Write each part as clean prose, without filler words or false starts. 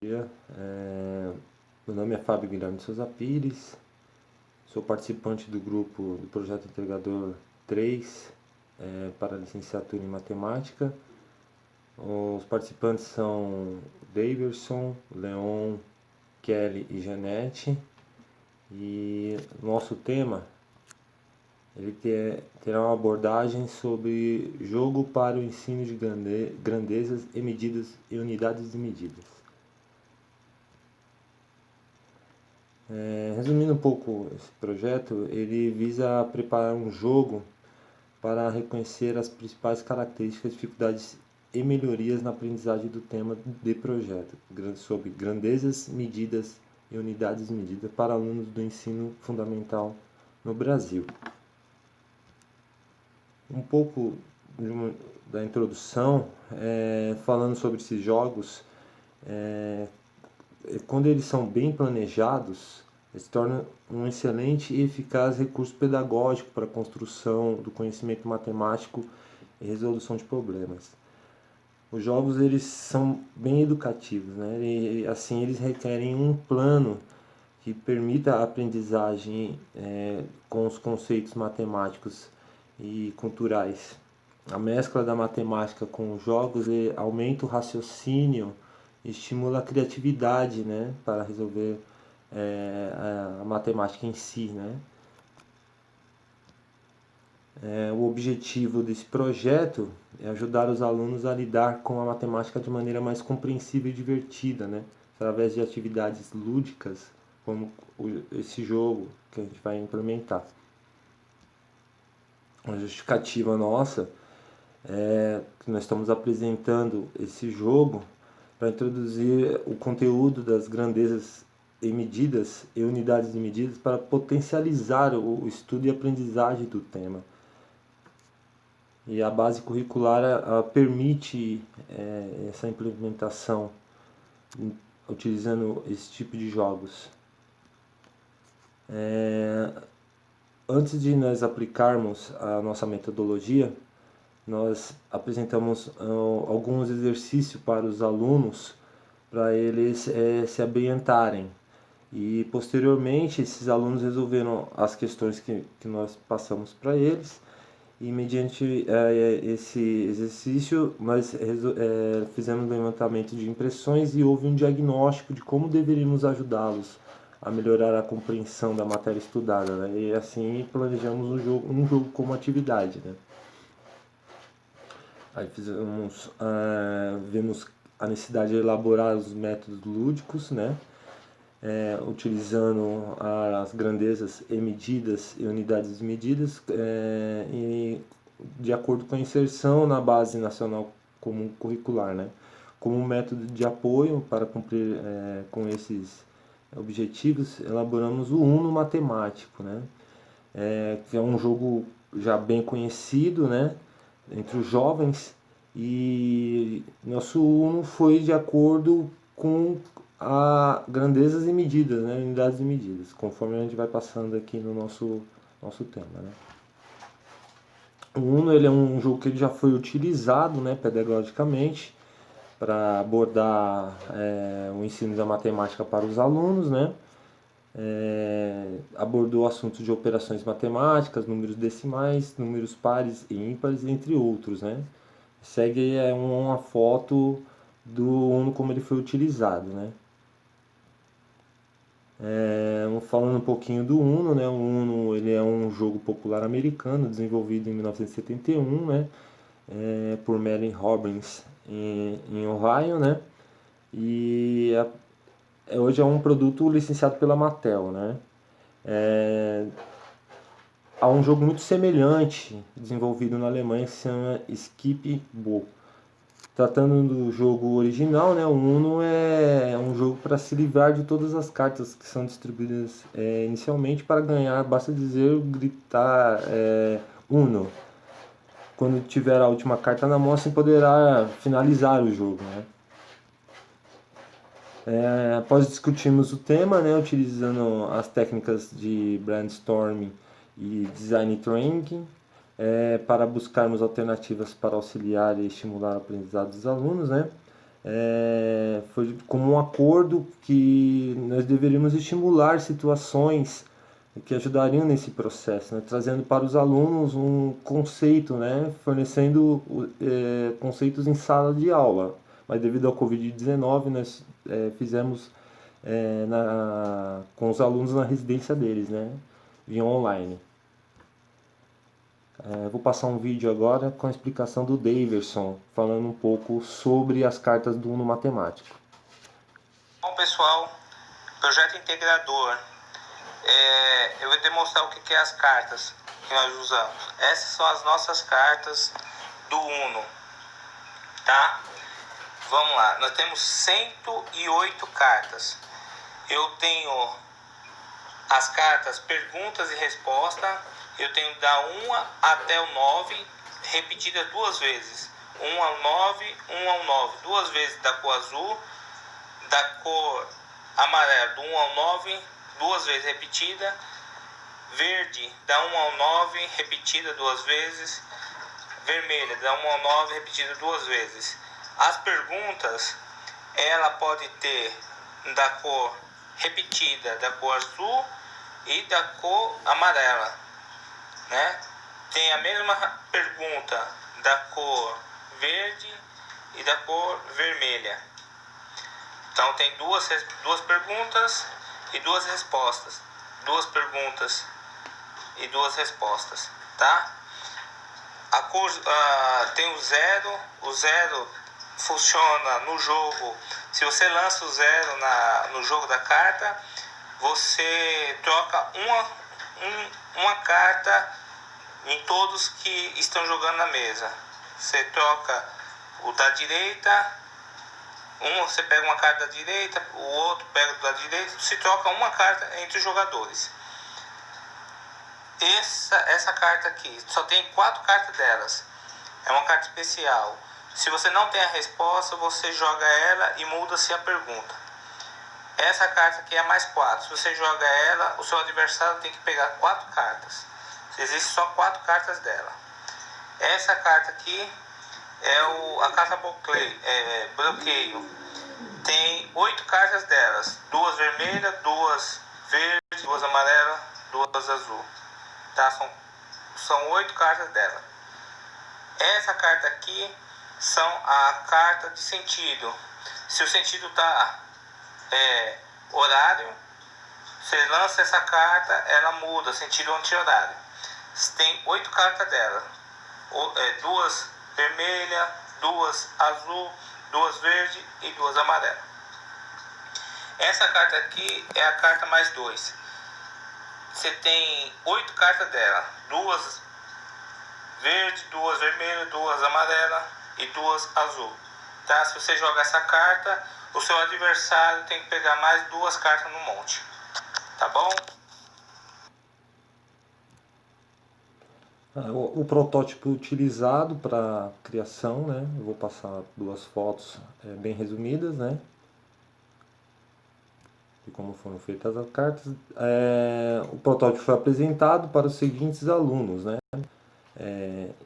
Dia. Meu nome é Fábio Guilherme de Souza Pires, sou participante do grupo do projeto Entregador 3 para a licenciatura em Matemática. Os participantes são Daverson, Leon, Kelly e Janete. E nosso tema terá uma abordagem sobre jogo para o ensino de grandezas e medidas e unidades de medidas. Resumindo um pouco esse projeto, ele visa preparar um jogo para reconhecer as principais características, dificuldades e melhorias na aprendizagem do tema de projeto, sobre grandezas, medidas e unidades de medida para alunos do ensino fundamental no Brasil. Um pouco da introdução, falando sobre esses jogos, quando eles são bem planejados, eles se tornam um excelente e eficaz recurso pedagógico para a construção do conhecimento matemático e resolução de problemas. Os jogos eles são bem educativos, né? E assim eles requerem um plano que permita a aprendizagem com os conceitos matemáticos e culturais. A mescla da matemática com os jogos aumenta o raciocínio, estimula a criatividade, né, para resolver a matemática em si, né. O objetivo desse projeto é ajudar os alunos a lidar com a matemática de maneira mais compreensível e divertida, né, através de atividades lúdicas, como esse jogo que a gente vai implementar. A justificativa nossa é que nós estamos apresentando esse jogo para introduzir o conteúdo das grandezas e medidas e unidades de medidas para potencializar o estudo e aprendizagem do tema. E a base curricular permite essa implementação utilizando esse tipo de jogos. Antes de nós aplicarmos a nossa metodologia, nós apresentamos alguns exercícios para os alunos, para eles se ambientarem. E posteriormente esses alunos resolveram as questões que nós passamos para eles, e mediante esse exercício nós fizemos um levantamento de impressões e houve um diagnóstico de como deveríamos ajudá-los a melhorar a compreensão da matéria estudada, né? E assim planejamos um jogo como atividade, né? Aí vimos a necessidade de elaborar os métodos lúdicos, né? Utilizando as grandezas e medidas e unidades de medidas e de acordo com a inserção na Base Nacional Comum Curricular, né? Como um método de apoio para cumprir com esses objetivos, elaboramos o Uno Matemático, né? Que é um jogo já bem conhecido, né, entre os jovens, e nosso Uno foi de acordo com a grandezas e medidas, né, unidades e medidas, conforme a gente vai passando aqui no nosso tema, né. O Uno ele é um jogo que ele já foi utilizado, né, pedagogicamente para abordar o ensino da matemática para os alunos, né. Abordou assuntos de operações matemáticas, números decimais, números pares e ímpares, entre outros, né. Segue uma foto do Uno como ele foi utilizado, né. Falando um pouquinho do Uno, né. O Uno ele é um jogo popular americano desenvolvido em 1971, né, por Merlin Robbins em Ohio, né. E hoje é um produto licenciado pela Mattel, né. Há um jogo muito semelhante desenvolvido na Alemanha que se chama Skip Bo. Tratando do jogo original, né, o Uno é um jogo para se livrar de todas as cartas que são distribuídas inicialmente. Para ganhar, basta dizer, gritar Uno. Quando tiver a última carta na mão, assim poderá finalizar o jogo, né. Após discutirmos o tema, né, utilizando as técnicas de brainstorming e design thinking, para buscarmos alternativas para auxiliar e estimular o aprendizado dos alunos, né, foi como um acordo que nós deveríamos estimular situações que ajudariam nesse processo, né? Trazendo para os alunos um conceito, né? Fornecendo conceitos em sala de aula. Mas devido ao Covid-19, nós fizemos com os alunos na residência deles, né? Via online. Vou passar um vídeo agora com a explicação do Daverson, falando um pouco sobre as cartas do Uno Matemático. Bom, pessoal, projeto integrador. Eu vou demonstrar o que é as cartas que nós usamos. Essas são as nossas cartas do Uno, tá? Vamos lá, nós temos 108 cartas. Eu tenho as cartas perguntas e resposta. Eu tenho da 1 até o 9, repetida 2 vezes. 1 ao 9, 1 ao 9. 2 vezes da cor azul, da cor amarela, do 1 ao 9, 2 vezes repetida. Verde, da 1 ao 9, repetida 2 vezes. Vermelha, da 1 ao 9, repetida 2 vezes. As perguntas, ela pode ter da cor repetida, da cor azul e da cor amarela, né? Tem a mesma pergunta da cor verde e da cor vermelha. Então tem duas perguntas e 2 respostas. 2 perguntas e 2 respostas, tá? A cor tem o 0. O 0 funciona no jogo. Se você lança o 0 no jogo da carta, você troca uma carta em todos que estão jogando na mesa. Você troca o da direita, você pega uma carta da direita, o outro pega o da direita, se troca uma carta entre os jogadores. Essa carta aqui, só tem 4 cartas delas. É uma carta especial. Se você não tem a resposta, você joga ela e muda-se a pergunta. Essa carta aqui é mais 4. Se você joga ela, o seu adversário tem que pegar 4 cartas. Existem só 4 cartas dela. Essa carta aqui é a carta bloqueio. Tem 8 cartas delas. 2 vermelhas, 2 verdes, 2 amarelas, 2 azul. Tá? São 8 cartas dela. Essa carta aqui são a carta de sentido. Se o sentido está horário, você lança essa carta, ela muda, sentido anti-horário. Tem 8 cartas dela. 2 vermelhas, 2 azul, 2 verde e 2 amarela. Essa carta aqui é a carta mais 2. Você tem 8 cartas dela. 2 verde, 2 vermelhas, 2 amarelas e 2 azul. Tá? Se você jogar essa carta, o seu adversário tem que pegar mais 2 cartas no monte. Tá bom? O protótipo utilizado para criação, né? Eu vou passar 2 fotos bem resumidas, né? De como foram feitas as cartas. O protótipo foi apresentado para os seguintes alunos, né?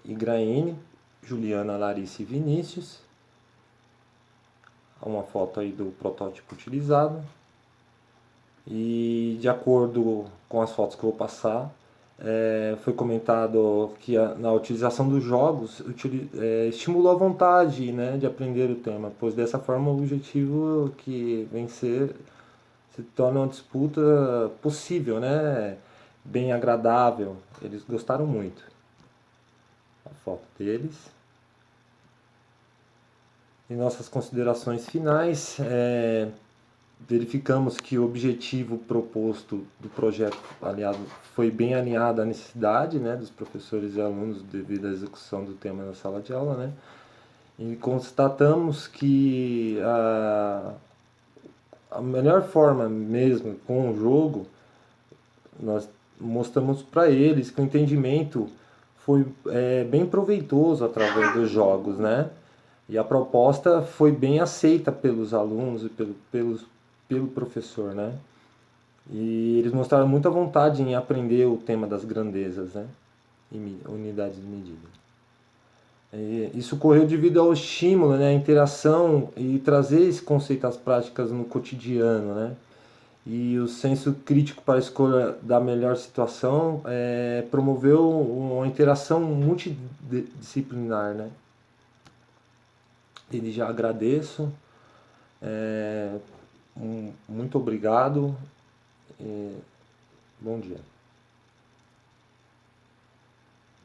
Igraine, Juliana, Larissa e Vinícius. Uma foto aí do protótipo utilizado. E de acordo com as fotos que eu vou passar, foi comentado que na utilização dos jogos estimulou a vontade, né, de aprender o tema, pois dessa forma o objetivo que vencer se torna uma disputa possível, né, bem agradável. Eles gostaram muito. A foto deles. Em nossas considerações finais, verificamos que o objetivo proposto do projeto aliado foi bem alinhado à necessidade, né, dos professores e alunos devido à execução do tema na sala de aula, né, e constatamos que a melhor forma mesmo com o jogo, nós mostramos para eles que o entendimento foi bem proveitoso através dos jogos, né, e a proposta foi bem aceita pelos alunos e pelo professor, né? E eles mostraram muita vontade em aprender o tema das grandezas, né? E unidades de medida. Isso ocorreu devido ao estímulo, né, à interação e trazer esse conceito às práticas no cotidiano, né? E o senso crítico para a escolha da melhor situação promoveu uma interação multidisciplinar, né? Desde já agradeço, muito obrigado, bom dia.